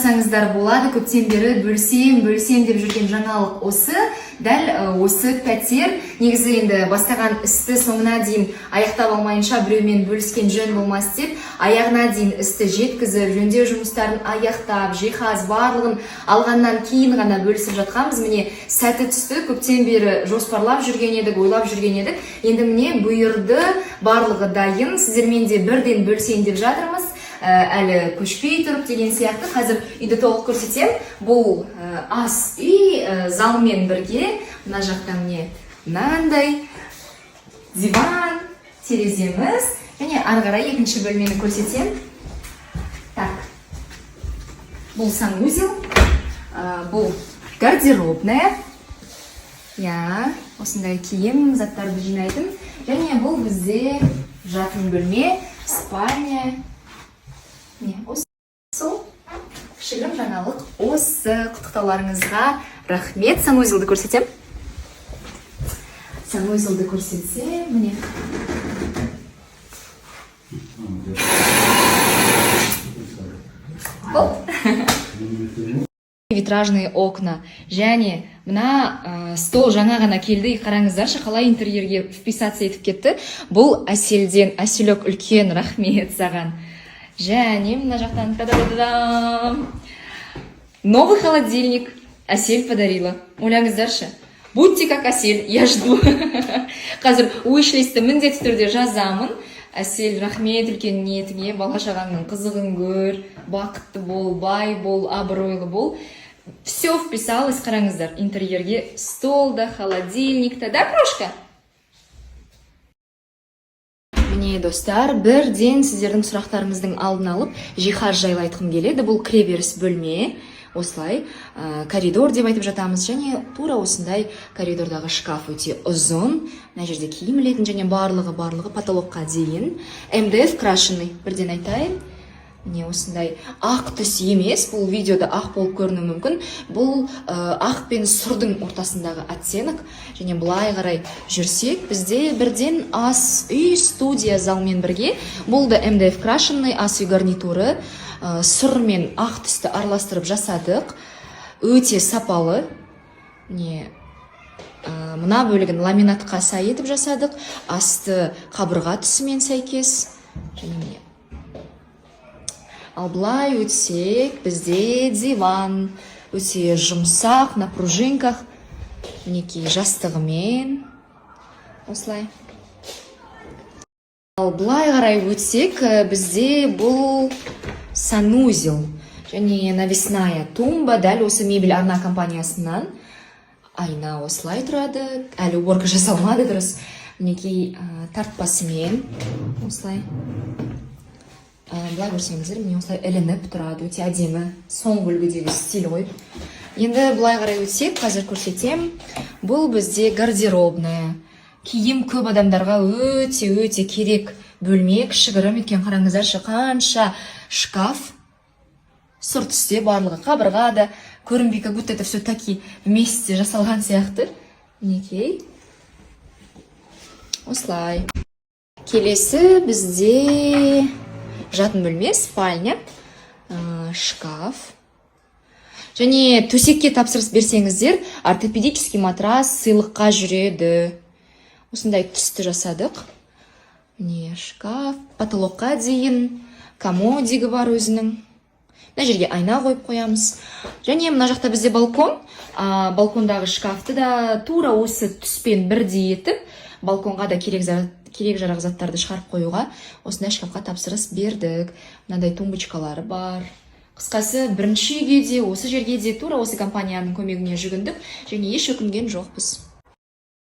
байқасаңыздар болады, көптен бері бөлсем деп жүрген жаңалық осы. Дәл осы пәтер негізі енді бастаған істі соңына дейін аяқтап алмайынша біреумен бөліскен жөн болмас деп, аяғына дейін істі жеткізіп, жөндеу жұмыстарын аяқтап, жиһаз барлығын алғаннан кейін ғана бөлісіп жатқанбыз. Міне сәті түсті, көптен бері жоспарлап жүрген едік, ойлап жүрген едік. Енді міне бұйырды, барлығы дайын, сіздермен де бірден бөлісейін деп жатырмыз. Әлі көшпей тұрып деген сияқты. Қазір үйді толық көрсетем. Бұл ас үй залмен бірге. Мына жақта міне мынандай диван, тереземіз. Және ары қарай екінші бөлмені көрсетем. Так. Бұл санузел. Бұл гардеробная. Я, осындай киім, заттарды жинайтын. Және бұл бізде жатын бөлме, спальня. Осы кішігірім жаңалық. Осы құттықтауларыңызға рахмет. Санузелді көрсетем. Санузелді көрсетсем, міне. Витражные окна. Және мына стол жаңа ғана келді. Қараңыздаршы, қалай интерьерге вписаться етіп кетті. Бұл әселден, әселек үлкен рахмет саған. Және мына жақтан новый холодильник Әсел подарила. Ойлаңыздаршы. Будьте как Әсел, я жду. Қазір уиш-листті міндетті түрде жазамын. Әсел, рахмет үлкен ниетіңе, бала шағаңның қызығын көр, бақытты бол, бай бол, абыройлы бол. Все вписалось, қараңыздар, интерьерге столда, холодильникта, да, Прошка? Міне, достар, бірден сіздердің сұрақтарыңыздың алдын алып, жиһаз жайлы айтқым келеді. Бұл кіреберіс бөлме, осылай, коридор деп айтып жатамыз. Және тура осындай коридордағы шкаф өте ұзын. Мына жерде киім ілетін және барлығы потолокқа дейін. МДФ крашеный, бірден айтайын. Міне осындай ақ түс емес, бұл видеода ақ болып көрінуі мүмкін. Бұл ақ пен сұрдың ортасындағы оттенок. Және бұлай қарай жүрсек, бізде бірден ас үй студия залмен бірге. Бұл да МДФ крашенный ас үй гарнитуры. Сұр мен ақ түсті араластырып жасадық. Өте сапалы. Мына бөлігін ламинатқа сай етіп жасадық. Асты қабырға түсімен сәйкес. Және міне. Ал былай өтсек, бізде диван, өте жұмсақ, на пружинках, мінекей жастығымен, осылай. Ал былай қарай өтсек, бізде бұл санузел, және навесная тумба, дәл осы мебель арна компаниясынан. Айна осылай тұрады, әлі уборка жасалмады дұрыс, мінекей тартпасымен, осылай. Былай көрсеңіздер, міне осылай ілініп тұрады, өте әдемі, соңғы үлгідегі стиль ғой. Енді былай қарай өтсек, қазір көрсетем. Бұл бізде гардеробная. Киім көп адамдарға өте керек бөлме, кішігірім еткен. Қараңыздаршы, қанша шкаф, сұр түсте барлығы, қабырға да көрінбей, как будто это все таки вместе жасалған сияқты. Мінекей. Осылай. Келесі бізде жатын бөлме, спальня, шкаф. Және төсекке тапсырыс берсеңіздер, ортопедический матрас сыйлыққа жүреді. Осындай түсті жасадық. Міне шкаф, потолокқа дейін, комодигі бар өзінің. Мына жерге айна қойып қоямыз. Және мына жақта бізде балкон. Балкондағы шкафты да тура осы түспен бірдей етіп, балконға да керек жарақ заттарды шығарып қоюға осындай шкафқа тапсырыс бердік. Мынандай тумбочкалары бар. Қысқасы, бірінші үйге де, осы жерге де тура осы компанияның көмегіне жүгіндік, және еш өкінген жоқпыз.